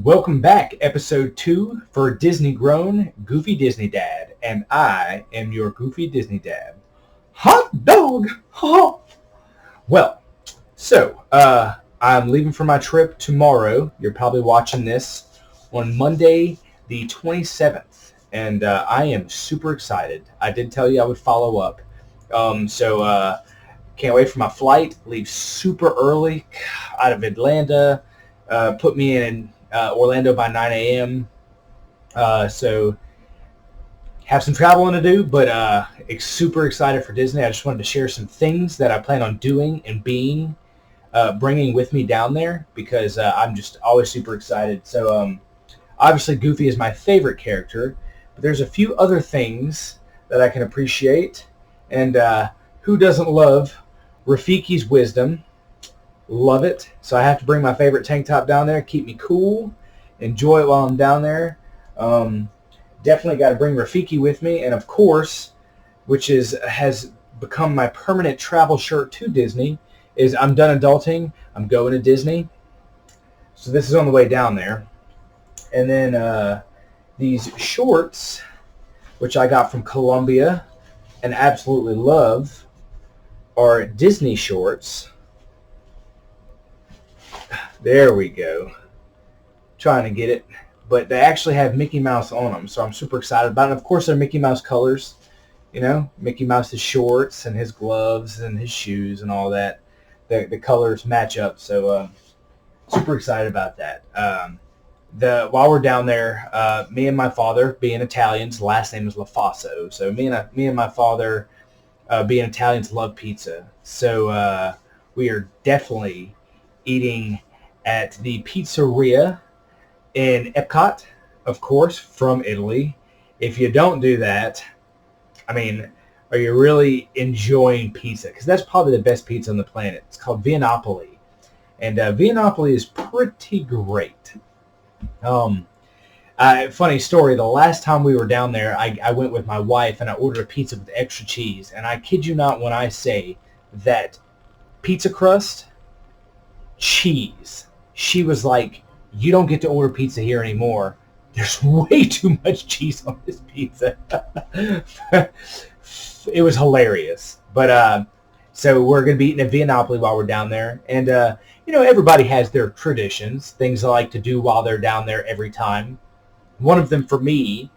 Welcome back, episode 2 for Disney Grown, Goofy Disney Dad, and I am your Goofy Disney Dad. Hot dog! Ha! Well, I'm leaving for my trip tomorrow. You're probably watching this on Monday the 27th, and I am super excited. I did tell you I would follow up. Can't wait for my flight. Leave super early out of Atlanta. Put me in Orlando by 9 a.m. So have some traveling to do, but super excited for Disney. I just wanted to share some things that I plan on doing and bringing with me down there because I'm just always super excited. So obviously Goofy is my favorite character, but there's a few other things that I can appreciate. And who doesn't love Rafiki's wisdom? Love it. So I have to bring my favorite tank top down there, keep me cool, enjoy it while I'm down there. Definitely got to bring Rafiki with me, and of course, has become my permanent travel shirt to Disney, is I'm done adulting, I'm going to Disney. So this is on the way down there. And then these shorts, which I got from Columbia and absolutely love, are Disney shorts. There we go. Trying to get it. But they actually have Mickey Mouse on them, so I'm super excited about it. And of course, they're Mickey Mouse colors. You know, Mickey Mouse's shorts and his gloves and his shoes and all that. The colors match up, so super excited about that. While we're down there, me and my father, being Italians, last name is LaFaso. So me and my father, being Italians, love pizza. So we are definitely eating at the pizzeria in Epcot, of course, from Italy. If you don't do that, I mean, are you really enjoying pizza? Because that's probably the best pizza on the planet. It's called Via Napoli. And Via Napoli is pretty great. Funny story, the last time we were down there, I went with my wife and I ordered a pizza with extra cheese. And I kid you not when I say that pizza crust, cheese. She was like, you don't get to order pizza here anymore. There's way too much cheese on this pizza. It was hilarious. But so we're going to be eating at Via Napoli while we're down there. And, everybody has their traditions, things they like to do while they're down there every time. One of them for me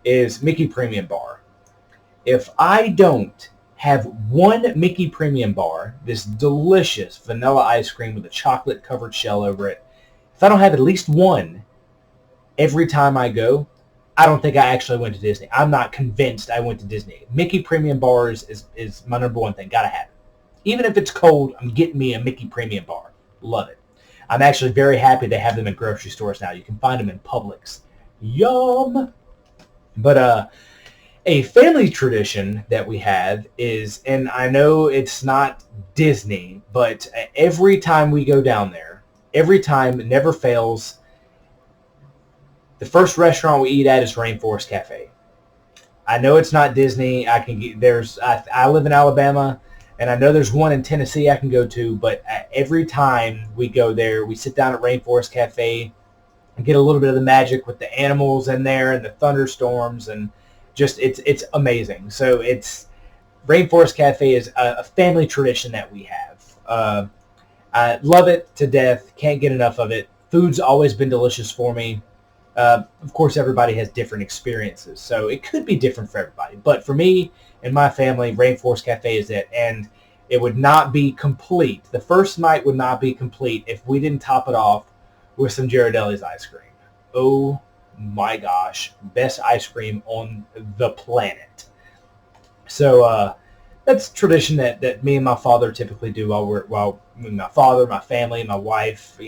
is Mickey Premium Bar. If I don't have one Mickey Premium Bar, this delicious vanilla ice cream with a chocolate-covered shell over it, if I don't have at least one every time I go, I don't think I actually went to Disney. I'm not convinced I went to Disney. Mickey Premium Bars is my number one thing. Gotta have it. Even if it's cold, I'm getting me a Mickey Premium Bar. Love it. I'm actually very happy to have them in grocery stores now. You can find them in Publix. Yum! But a family tradition that we have is, and I know it's not Disney, but every time we go down there, every time, it never fails, the first restaurant we eat at is Rainforest Cafe. I know it's not Disney. I live in Alabama, and I know there's one in Tennessee I can go to, but every time we go there, we sit down at Rainforest Cafe and get a little bit of the magic with the animals in there and the thunderstorms, and just it's amazing. So it's Rainforest Cafe is a family tradition that we have. I love it to death. Can't get enough of it. Food's always been delicious for me. Of course, everybody has different experiences, so it could be different for everybody. But for me and my family, Rainforest Cafe is it, and it would not be complete. The first night would not be complete if we didn't top it off with some Ghirardelli's ice cream. Oh my gosh, best ice cream on the planet. So that's tradition that me and my father typically do while my father, my family, my wife.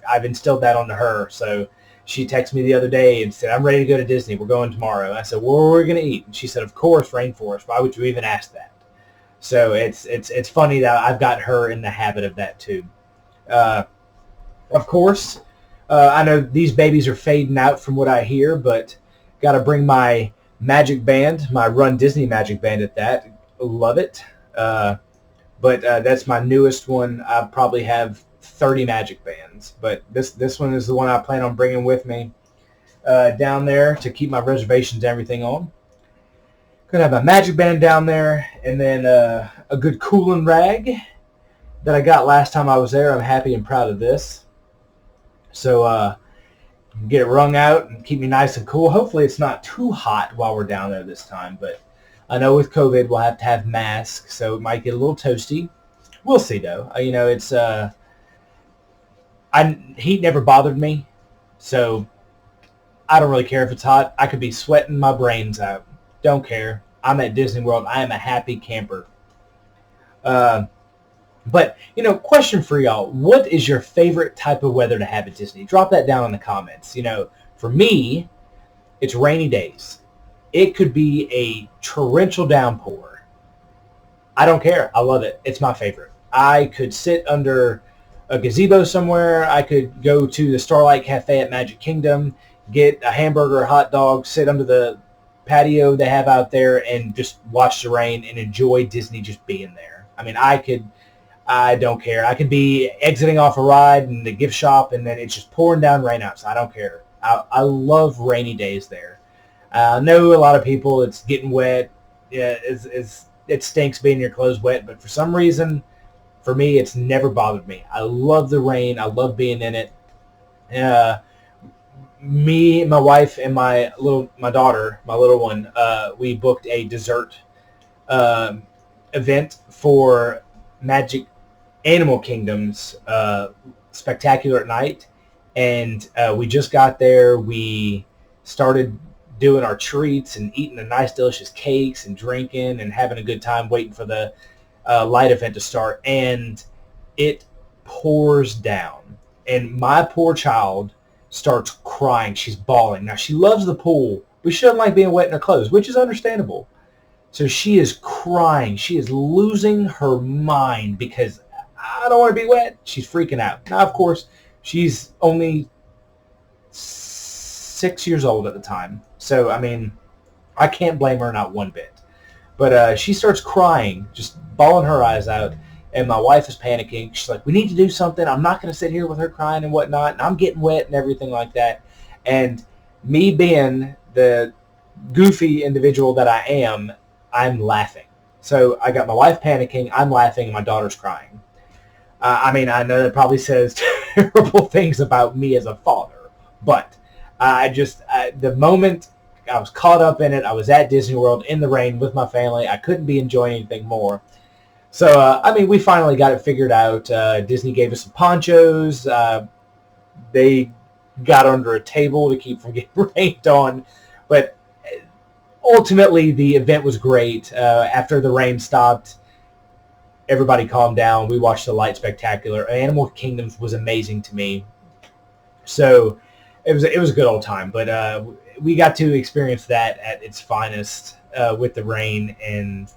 I've instilled that onto her. So she texted me the other day and said, "I'm ready to go to Disney. We're going tomorrow." I said, "Where are we going to eat?" And she said, "Of course, Rainforest. Why would you even ask that?" So it's funny that I've got her in the habit of that too. Of course, I know these babies are fading out from what I hear, but got to bring my magic band, my Run Disney magic band at that. Love it. But that's my newest one. I probably have 30 Magic Bands. But this one is the one I plan on bringing with me down there to keep my reservations and everything on. Gonna have a Magic Band down there, and then a good cooling rag that I got last time I was there. I'm happy and proud of this. So get it wrung out and keep me nice and cool. Hopefully it's not too hot while we're down there this time, but I know with COVID we'll have to have masks, so it might get a little toasty. We'll see though. It's heat never bothered me, so I don't really care if it's hot. I could be sweating my brains out. Don't care. I'm at Disney World. I am a happy camper. But, question for y'all. What is your favorite type of weather to have at Disney? Drop that down in the comments. For me, it's rainy days. It could be a torrential downpour. I don't care. I love it. It's my favorite. I could sit under a gazebo somewhere. I could go to the Starlight Cafe at Magic Kingdom, get a hamburger or hot dog, sit under the patio they have out there, and just watch the rain and enjoy Disney just being there. I don't care. I could be exiting off a ride in the gift shop, and then it's just pouring down rain out, so I don't care. I love rainy days there. I know a lot of people, it's getting wet. Yeah, it stinks being your clothes wet, but for some reason, for me, it's never bothered me. I love the rain. I love being in it. Me, my wife, and my daughter, my little one, we booked a dessert event for Magic Animal Kingdom's Spectacular at Night, and we just got there. We started doing our treats and eating the nice, delicious cakes and drinking and having a good time waiting for the light event to start, and it pours down, and my poor child starts crying. She's bawling. Now, she loves the pool, but she doesn't like being wet in her clothes, which is understandable. So she is crying. She is losing her mind because I don't want to be wet. She's freaking out. Now, of course, she's only 6 years old at the time. So, I can't blame her not one bit. But she starts crying, just bawling her eyes out. And my wife is panicking. She's like, we need to do something. I'm not going to sit here with her crying and whatnot. And I'm getting wet and everything like that. And me being the goofy individual that I am, I'm laughing. So I got my wife panicking. I'm laughing. And my daughter's crying. I know that probably says terrible things about me as a father. But the moment I was caught up in it, I was at Disney World in the rain with my family. I couldn't be enjoying anything more. So, we finally got it figured out. Disney gave us some ponchos. They got under a table to keep from getting rained on. But ultimately, the event was great. After the rain stopped, everybody calmed down. We watched the Light Spectacular. Animal Kingdoms was amazing to me. So, it was a good old time. But we got to experience that at its finest with the rain, and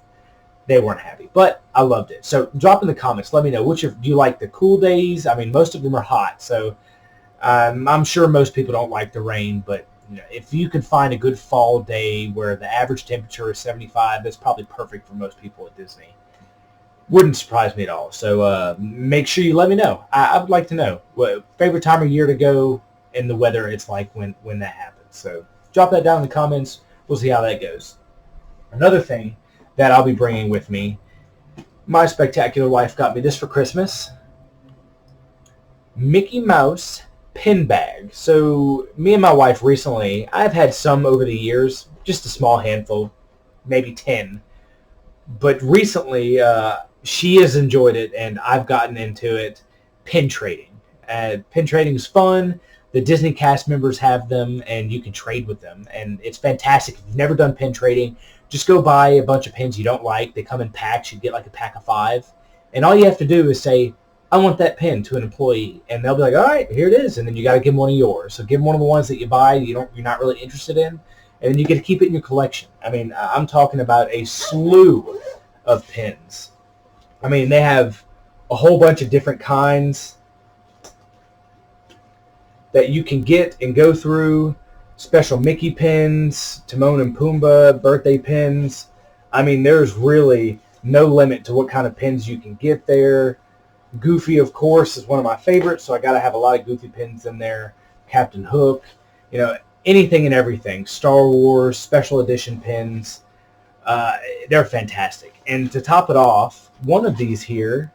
they weren't happy, but I loved it. So drop in the comments. Let me know. Do you like the cool days? Most of them are hot, so I'm sure most people don't like the rain. But if you can find a good fall day where the average temperature is 75, that's probably perfect for most people at Disney. Wouldn't surprise me at all. So make sure you let me know. I would like to know what favorite time of year to go and the weather it's like when that happens. So drop that down in the comments. We'll see how that goes. Another thing that I'll be bringing with me. My spectacular wife got me this for Christmas. Mickey Mouse pin bag. So me and my wife recently, I've had some over the years, just a small handful, maybe 10. But recently, she has enjoyed it, and I've gotten into it, pin trading. Pin trading is fun. The Disney cast members have them, and you can trade with them. And it's fantastic. If you've never done pin trading, just go buy a bunch of pins you don't like. They come in packs. You get like a pack of 5. And all you have to do is say, I want that pin to an employee. And they'll be like, all right, here it is. And then you got to give them one of yours. So give them one of the ones that you buy you're not really interested in. And then you get to keep it in your collection. I'm talking about a slew of pins. They have a whole bunch of different kinds that you can get and go through. Special Mickey pins, Timon and Pumbaa birthday pins. There's really no limit to what kind of pins you can get there. Goofy, of course, is one of my favorites, so I got to have a lot of Goofy pins in there. Captain Hook, anything and everything. Star Wars, special edition pins. They're fantastic. And to top it off, one of these here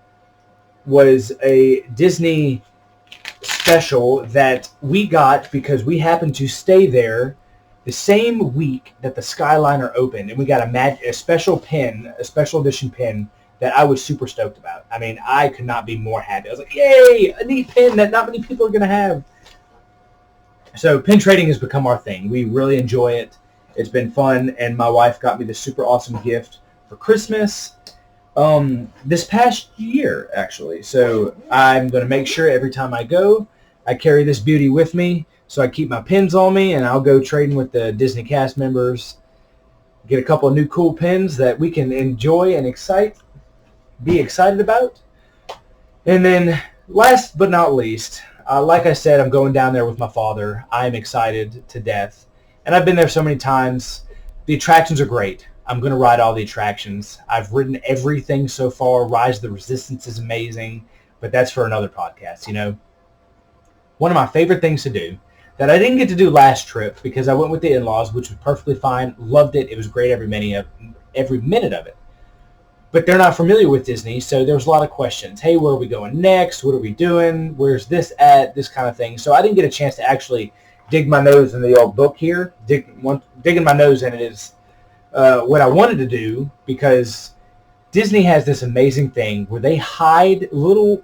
was a Disney special that we got because we happened to stay there the same week that the Skyliner opened, and we got a special pin, a special edition pin that I was super stoked about. I mean, I could not be more happy. I was like, yay, a neat pin that not many people are going to have. So pin trading has become our thing. We really enjoy it. It's been fun, and my wife got me this super awesome gift for Christmas this past year, actually. So I'm going to make sure every time I go, I carry this beauty with me, so I keep my pins on me, and I'll go trading with the Disney cast members, get a couple of new cool pins that we can enjoy and be excited about. And then last but not least, like I said, I'm going down there with my father. I'm excited to death. And I've been there so many times. The attractions are great. I'm going to ride all the attractions. I've ridden everything so far. Rise of the Resistance is amazing, but that's for another podcast, One of my favorite things to do that I didn't get to do last trip because I went with the in-laws, which was perfectly fine. Loved it. It was great every minute of it. But they're not familiar with Disney, so there was a lot of questions. Hey, where are we going next? What are we doing? Where's this at? This kind of thing. So I didn't get a chance to actually dig my nose in the old book here. Digging my nose in it is what I wanted to do, because Disney has this amazing thing where they hide little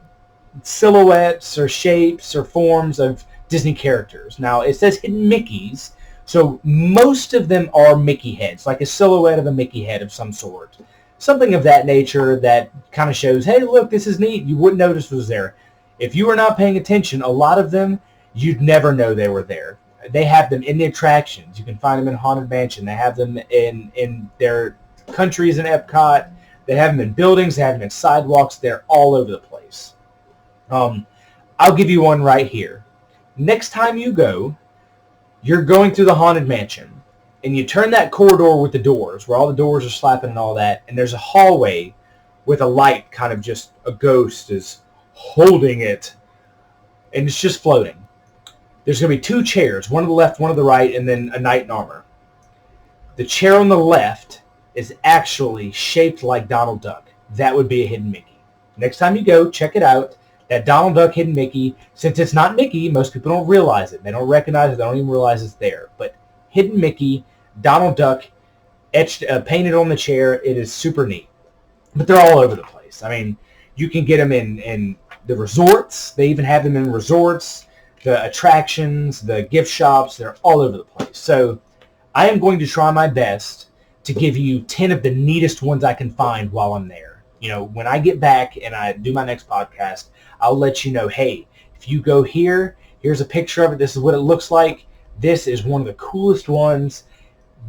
silhouettes or shapes or forms of Disney characters. Now, it says hidden Mickeys, so most of them are Mickey heads, like a silhouette of a Mickey head of some sort. Something of that nature that kind of shows, hey, look, this is neat. You wouldn't notice was there. If you were not paying attention, a lot of them, you'd never know they were there. They have them in the attractions. You can find them in Haunted Mansion. They have them in their countries in Epcot. They have them in buildings. They have them in sidewalks. They're all over the place. I'll give you one right here. Next time you go, you're going through the Haunted Mansion, and you turn that corridor with the doors, where all the doors are slapping and all that, and there's a hallway with a light, kind of just a ghost is holding it, and it's just floating. There's going to be two chairs, one on the left, one on the right, and then a knight in armor. The chair on the left is actually shaped like Donald Duck. That would be a hidden Mickey. Next time you go, check it out. That Donald Duck hidden Mickey, since it's not Mickey, most people don't realize it. They don't recognize it. They don't even realize it's there. But hidden Mickey, Donald Duck, painted on the chair. It is super neat. But they're all over the place. I mean, you can get them in the resorts. They even have them in resorts, the attractions, the gift shops. They're all over the place. So I am going to try my best to give you 10 of the neatest ones I can find while I'm there. When I get back and I do my next podcast, I'll let you know, hey, if you go here, here's a picture of it. This is what it looks like. This is one of the coolest ones.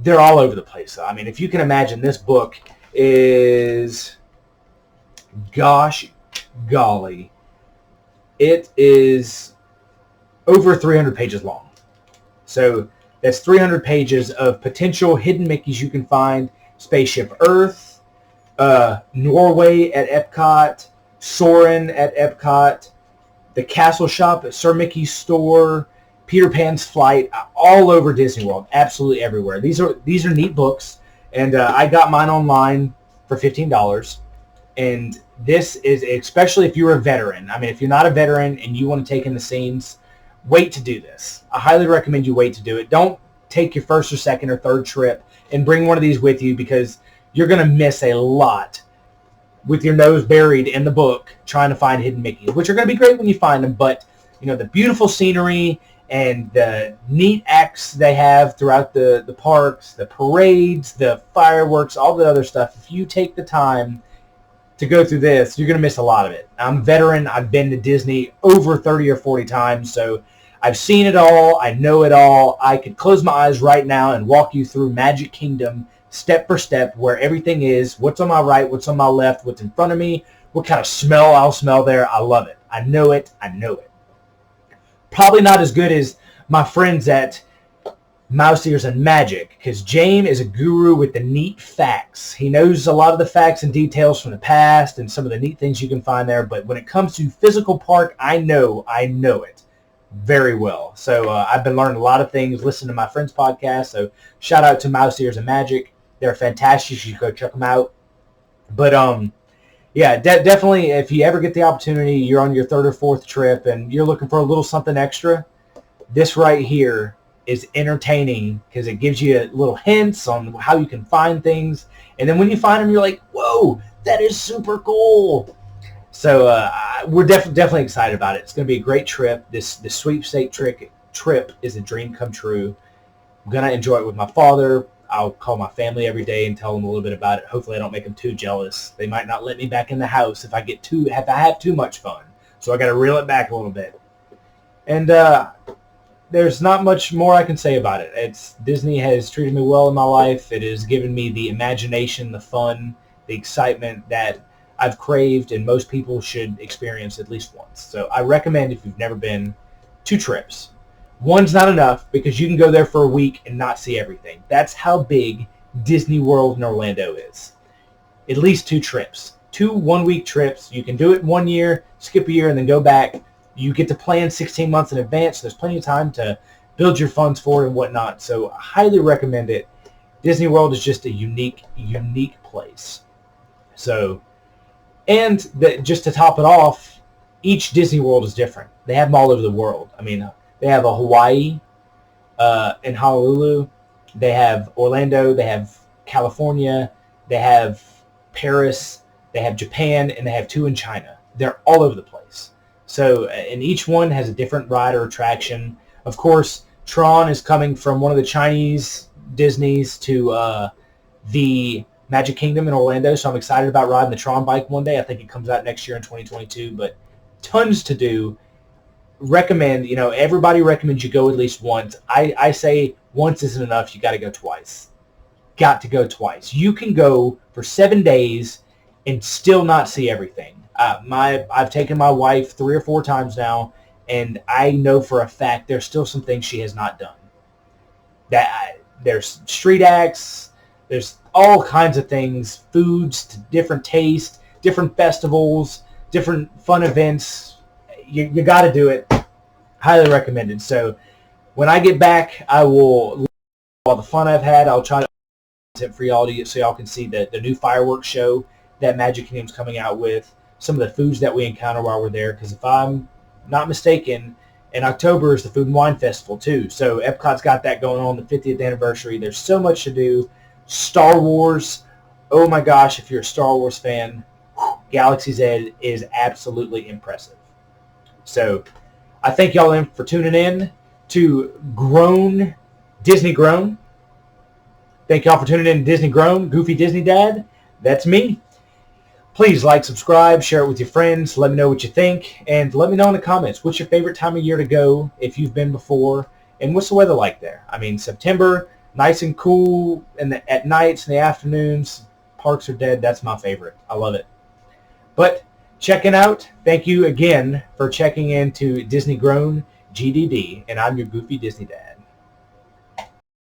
They're all over the place. I mean, if you can imagine, this book is, gosh golly, it is over 300 pages long. So that's 300 pages of potential hidden Mickeys you can find. Spaceship Earth, Norway at Epcot, Soarin' at Epcot, the Castle Shop at Sir Mickey's Store, Peter Pan's Flight, all over Disney World, absolutely everywhere. These are neat books, and I got mine online for $15. And this is, especially if you're a veteran. I mean, if you're not a veteran and you want to take in the scenes, wait to do this. I highly recommend you wait to do it. Don't take your first or second or third trip and bring one of these with you, because you're going to miss a lot with your nose buried in the book trying to find hidden Mickeys, which are going to be great when you find them. But, the beautiful scenery and the neat acts they have throughout the parks, the parades, the fireworks, all the other stuff, if you take the time to go through this, you're going to miss a lot of it. I'm a veteran. I've been to Disney over 30 or 40 times, so I've seen it all. I know it all. I could close my eyes right now and walk you through Magic Kingdom step for step, where everything is, what's on my right, what's on my left, what's in front of me, what kind of smell I'll smell there. I love it. I know it. Probably not as good as my friends at Mouse Ears and Magic, because James is a guru with the neat facts. He knows a lot of the facts and details from the past and some of the neat things you can find there, but when it comes to physical park, I know it very well. So I've been learning a lot of things, listening to my friend's podcast, so shout out to Mouse Ears and Magic. They're fantastic. You should go check them out. But yeah, definitely, if you ever get the opportunity, you're on your third or fourth trip and you're looking for a little something extra, this right here is entertaining because it gives you little hints on how you can find things. And then when you find them, you're like, whoa, that is super cool. So we're definitely excited about it. It's going to be a great trip. This sweepstake trip is a dream come true. I'm going to enjoy it with my father. I'll call my family every day and tell them a little bit about it. Hopefully I don't make them too jealous. They might not let me back in the house if I have too much fun. So I got to reel it back a little bit. And there's not much more I can say about it. Disney has treated me well in my life. It has given me the imagination, the fun, the excitement that I've craved, and most people should experience at least once. So I recommend, if you've never been, 2 trips. One's not enough because you can go there for a week and not see everything. That's how big Disney World in Orlando is. At least 2 trips. 2 one-week trips. You can do it 1 year, skip a year, and then go back. You get to plan 16 months in advance. There's plenty of time to build your funds for it and whatnot. So I highly recommend it. Disney World is just a unique place. So, and just to top it off, each Disney World is different. They have them all over the world. I mean, they have a Hawaii in Honolulu. They have Orlando. They have California. They have Paris. They have Japan, and they have 2 in China. They're all over the place. So, and each one has a different ride or attraction. Of course, Tron is coming from one of the Chinese Disneys to the Magic Kingdom in Orlando, so I'm excited about riding the Tron bike one day. I think it comes out next year in 2022, but tons to do. Everybody recommends you go at least once. I say once isn't enough. You got to go twice. Got to go twice. You can go for 7 days and still not see everything. I've taken my wife 3 or 4 times now, and I know for a fact there's still some things she has not done. There's street acts, there's all kinds of things, foods to different tastes, different festivals, different fun events. You got to do it. Highly recommended. So when I get back, I will, all the fun I've had, I'll try to content for y'all so y'all can see the new fireworks show that Magic Kingdom's coming out with. Some of the foods that we encounter while we're there, because if I'm not mistaken, in October is the Food and Wine Festival too. So Epcot's got that going on, the 50th anniversary. There's so much to do. Star Wars, oh my gosh, if you're a Star Wars fan, Galaxy's Edge is absolutely impressive. So I thank y'all for tuning in to Disney Grown. Thank y'all for tuning in to Disney Grown, Goofy Disney Dad. That's me. Please like, subscribe, share it with your friends. Let me know what you think. And let me know in the comments, what's your favorite time of year to go if you've been before? And what's the weather like there? I mean, September, nice and cool at nights and the afternoons. Parks are dead. That's my favorite. I love it. But checking out, thank you again for checking into Disney Grown GDD. And I'm your Goofy Disney Dad.